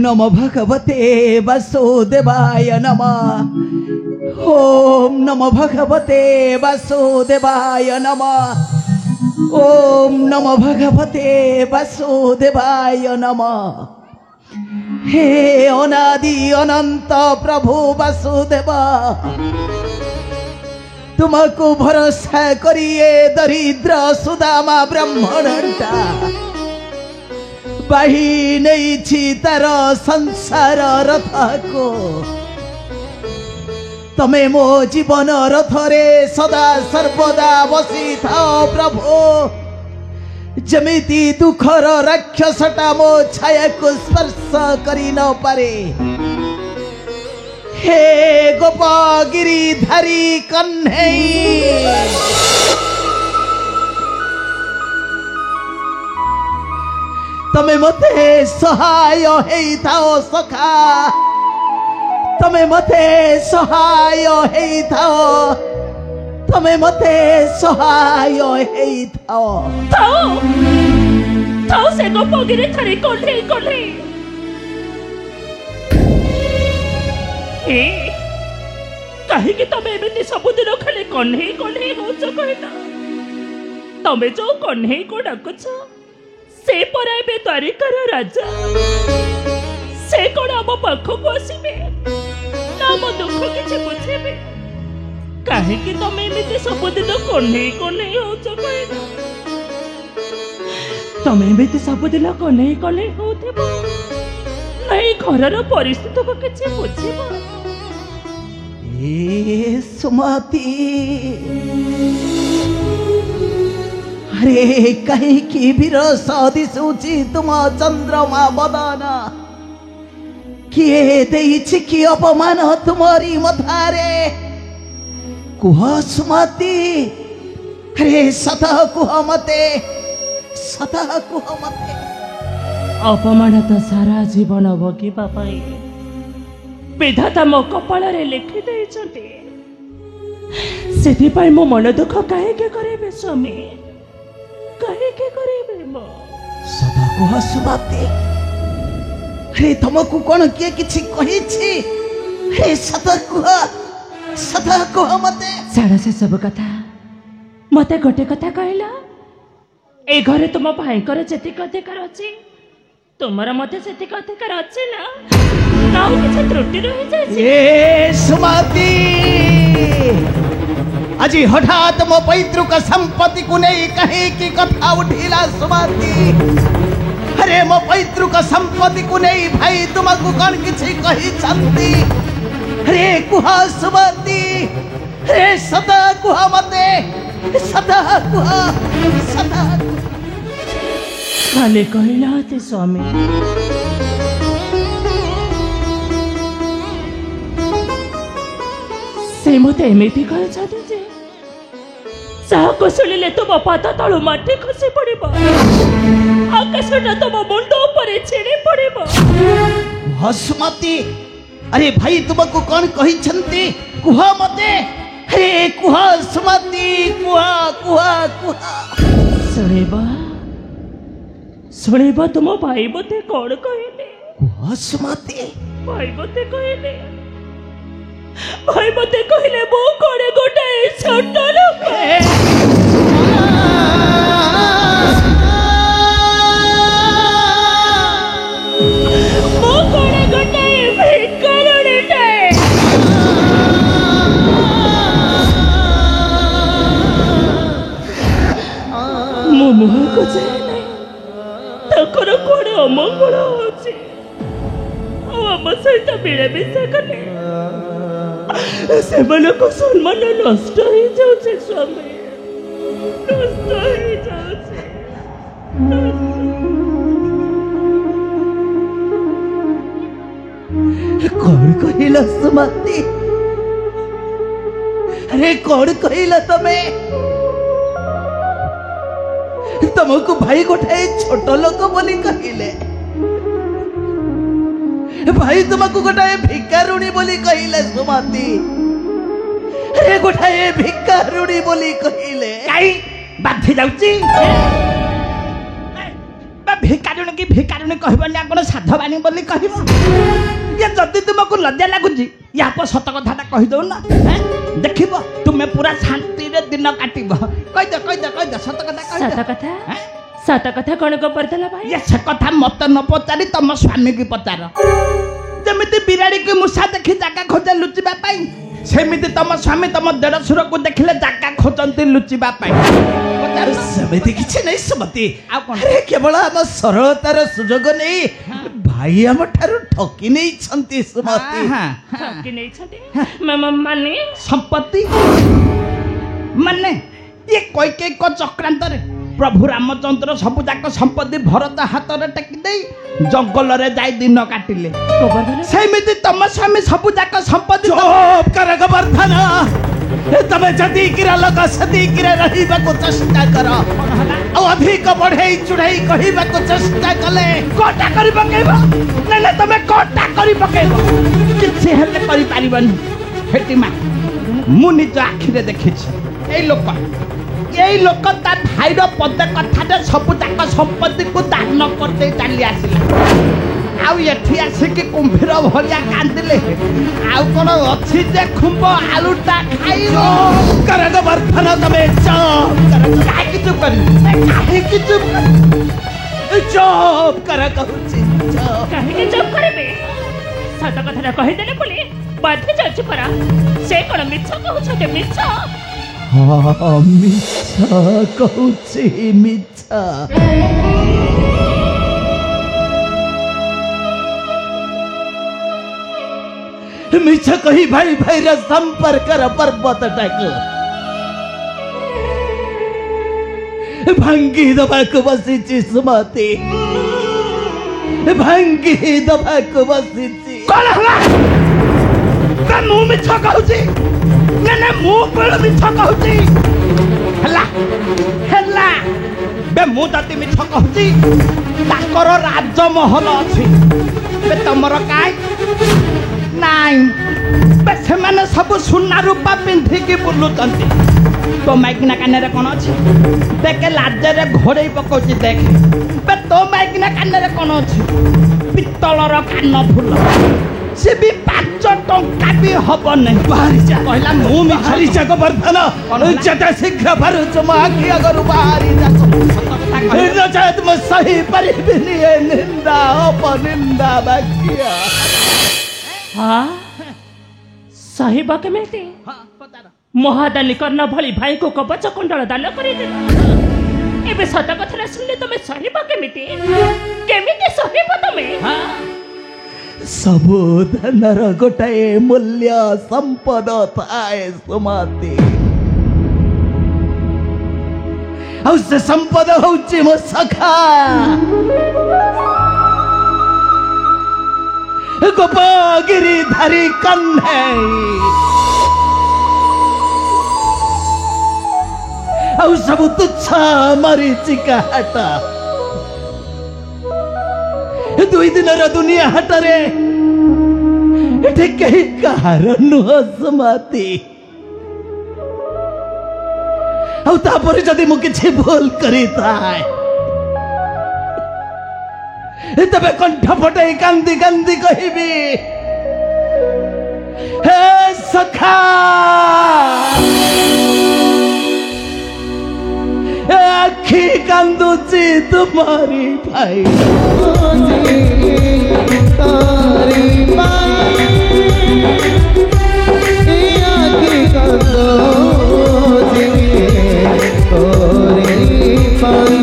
नमो भगवते वासुदेवाय नमः। ओम नमो भगवते वासुदेवाय नमः। ओम नमो भगवते वासुदेवाय नमः। हे अनादि अनंत प्रभु वासुदेव, तुमको भरोसा करिए दरिद्र सुदामा ब्राह्मणटा बाही नहीं तार संसार रथ को। तमे मो जीवन रथरे सदा सर्वदा बसी थाओ प्रभु। जमिति दुखर राक्षसटा मो छाया को स्पर्श करी न पारे। हे गोपगिरिधारी कन्हैया, तमे मते सहाय हेई थाओ सखा। तमे मते सहाय हेई थाओ। तमे मते सहाय हेई थाओ। थाओ से गोपगिरिधारी कन्हैया कन्हैया। कहीं तमें एमती सबुदिन खाली कन्हई कन्हई होच कहना। तमें जो कन्हई को डाकुछ से पर एबे द्वारिकार राजा। से कौन आम पाखक आसबे ना आम दुख किसी बुझेबे। कहीं तमें एमती सबुदिन कन्हई कन्हई होच कहना। तमें एमती सबुदिन कन्हई कन्हई होथिबो नहीं घरर परिस्थिति को किसी बुझेबो। सुमति, अरे कहीं की विरस दिशुची तुम चंद्रमा बदन। किए देइछि कि अपमान तुम्हारी मथारे। कुह सुमति, अरे सतः कुह मते, सतः कुह मते। अपमान तो सारा जीवन भोगिबा पाई विधाता मो कपाल रे लिखि देइछन्ते। सेति पाई मो मन दुख काहे के करेबे स्वामी, काहे के करेबे मो। सदा कुह सुमति, अरे तुमको कौन किए किछि कहिछि? हे सदा कुह मते। सारा से सब कथा मते गोटे कथा कहला। ए घरे तुम भाई कर जेतिक अधिकार अछि तुमर मते सेतिक अधिकार अछि ना? नाउ किछ त्रुटि रहि जाय। ए सुमति, আজি हठात मो पैतृक संपत्ति को नहीं कहे की कथा उठिला सुमति। अरे मो पैतृक संपत्ति को नहीं भाई तुमको कौन किछि कहि छंती? अरे कुह सुमति, अरे सदा कुह मते, सदा कुह, सदा खाली कहला ते स्वामी। से मते एमिति कह छथि जे साको सुनिले तुम पाद तळु माटी खसी पड़िबो। आकाश न तुम मुंड ऊपर छिड़ी पड़िबो। हसमती, अरे भाई तुमको कौन कहि छंती? कुह मते, अरे कुह सुमति, कुह कुह कुह। सुनिबा तुम भाई मते कौन कहले? कुह सुमति। भाई मते कहले, भाई मते कहले मो कोड़े गोटे छोट लोक। मो कोड़े गोटे भिकारुणीटे। मो मुह को जाए नहीं तकर कोड़े अमंगल होछि। आम सहित मिलामिशा कले सेमानक सम्मान नष्ट हो जाउछे स्वामी, नष्ट हो जाउछे। कौन कहिला सुमति? अरे कौन कहिला तमे? तुमको भाई गोटे छोट लोक बोली कहिले। भाई तुमको गोटाए भिकारुणी बोली कहिले सुमति। अरे गोटाए भिकारुणी बोली कहिले। काई बाधि जाउची भिकारुणी की भिकारुणी कहबनी आपण साधवानी बोली कहब ये जदि तुमको लज्जा लगुची या पर सत कथाटा कहि दो ना देखिब तुम्हें पूरा शांति रे दिन काटिब कहि दे सत कथा सत कथा कौन को परदला भाई ये से कथा मत न पचारी तम स्वामी की पचार जमिति बिराड़ी की मुसा देखि जागा खोजे लुचिबा पाई सेमिति तम स्वामी तम देढ़सुर को देखिले जागा खोजंती लुचिबा पाई सेमिति किछि नै सुमति अरे केवल हम सरलतार सुजोग नै भाई हम ठारू ठकी नै छंती सुमति ठकी नै छंती माने संपत्ति माने ये कोई के को चक्रांत रे प्रभु रामचंद्र सबु जाक संपत्ति भरत हाथ रे टेकी देई जंगल रे जाई दिन काटिले सेमिति तम स्वामी सबु जाक संपत्ति चुप कर गोवर्धन तबे जदी किरा लगा सदी किरा रहिबा को चेष्टा कर आ अधिक बढ़ई चुड़ई कहिबा को चेष्टा कले कोटा करि पकेबो नै तमे कोटा करि पकेबो किछि हेले करि पारिबनी हेटी मा मु निज आखि रे देखिछि एई लोक ता भाईर पद कथाटे सबु जाक संपत्ति को दान करते चली आसिला आउ एठी आसिक कुंभीर भलिया कांदिले आउ कोन अछि जे खुंब आलूटा खाई कर गोवर्धन तमे चुप कर काहे चुप चुप कर कहूची काहे चुप करबे सत कथा कहि देले बोले बाध्य जाच परा से कोन मिछ कहू छे मिछ मिछा कहूची मिछा मिछ कही भाई भाईर संपर्क पर्वत टाको भांगी दबाको बसिची सुमति भांगी दबाको बसिची कोन हला त मु मिछ कहूची ना मु पेड़ मिछ कहूची हला बे मु तती मिछ कहूची ताकर राजमहल अछि बे तमर काय नाई बे सेमाने सब सुना रूपा पिंधि के बुलुचंती तो माइकना काने रे कोन अछि देखे लाजे रे घोड़े पकोची देख बे तो माइकना काने रे कोन अछि पित्तलर कान फुल से भी 5 टंका भी हब नहीं बाहरी जा कहला मु मिछरी जा गोवर्धन जते शीघ्र भरुच माखी अगर बाहरी जा न चाहत म सही परिबिनी निंदा अपनिंदा बाकिया हाँ सही बात मिलती महादानी कर्ण भली भाई को कवच कुंडल दान कर एबे सत कथा सुनले तमे सही बात केमिति सही तमे सबु धनर गोटाए मूल्य संपद थाए सुमति औ से संपद होउची मो सखा गोपगिरी धारी कन्हे औ सब तुच्छ मरीचिका हटा दुई दिन दुनिया हटरे एठे कही कहार नुह सुमति औ तापर जदि मु किछि भूल करी थाए तबे कंठ फटाई कांदी कांदी कहिबी हे सखा आखी कांदुची तुम्हारी भाई तारी भाई आखी कांदुची तोरी भाई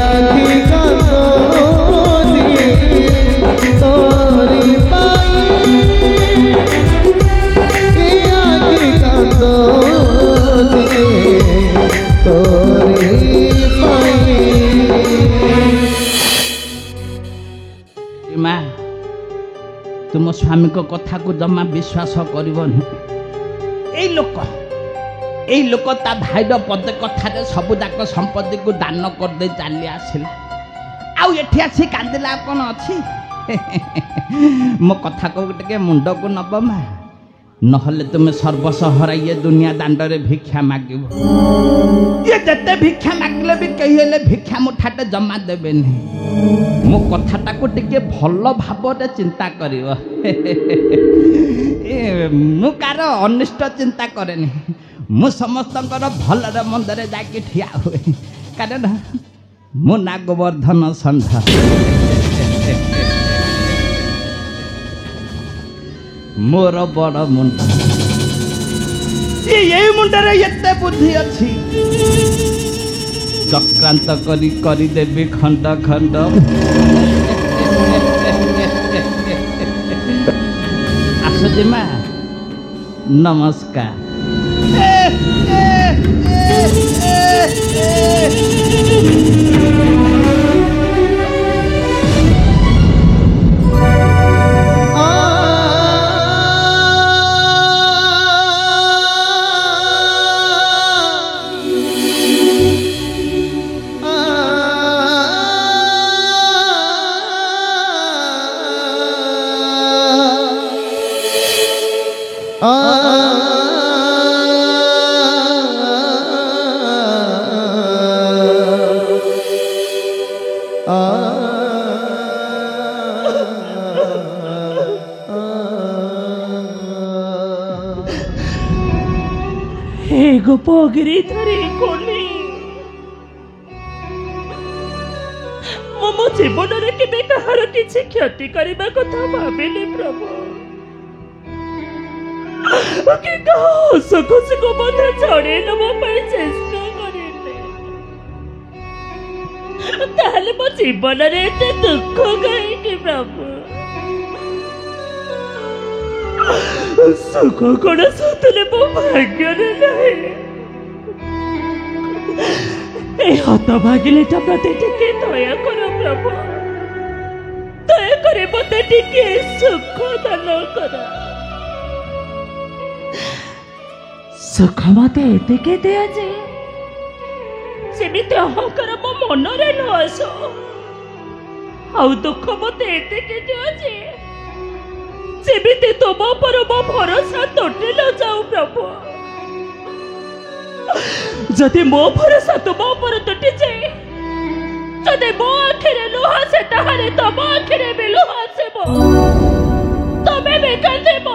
आखी कांदुची तोरी भाई आखी कांदुची माँ तुम स्वामी को कथा को जमा विश्वास करबनी ए लोक ता भाईर पद कथा सबु जाक संपत्ति को दान कर दे चली आसिला आउ एठी आसी कांदिला कोन अछि मो कथा को टिके मुंड को नब मा नहले तुम सर्वस्व हराई ये दुनिया दांडरे भिक्षा मागिब ये जते भिक्षा मागिले भी कही हेले भिक्षा मुठाटे जमा देबे नहीं मो कथाटा को टिके भल भावरे चिंता करिव मु कार अनिष्ट चिंता करेनी मु समस्तंकर भलरे मंदरे जाके ठिया हुए कारण मो नागवर्धन षंढ मोर बड़ मुंड ये मुंडरे एते बुद्धि अच्छी चक्रांत करी देवी खंड खंड आसुजी माँ नमस्कार पोगरी धरी कोली मो जीवन रे केबे कहार किछि क्षति करबा कथा भाबिले प्रभु ओके सुख सुख बंधा छड़े नबा पाई चेष्टा करिले ताहले मो जीवन रे एते दुख काई कि प्रभु सुख कोन सतले मो भाग्य रे नहीं ए हत भागिलेटा प्रति टिके दया करो प्रभु दया करे मते टिके सुख दान कर सुख मते एतिके दिया जे सेमिते अहंकार मो मन रे न आसो आउ दुख मते एतिके दिया जे सेमिते तुम पर मो भरोसा टूटी न जाऊ प्रभु जदि मो भरोसा तुम पर टूटी जाए जदि मो आखिरे लुहा से ताहारे तुम आखिरे भी लुहा से तमें भी कांदेब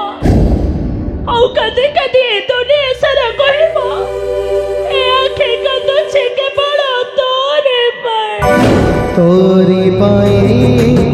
आउ कांदे कांदे ए दुनिया सारा कहब ए आखे कांदुछि केवल तोरे पाए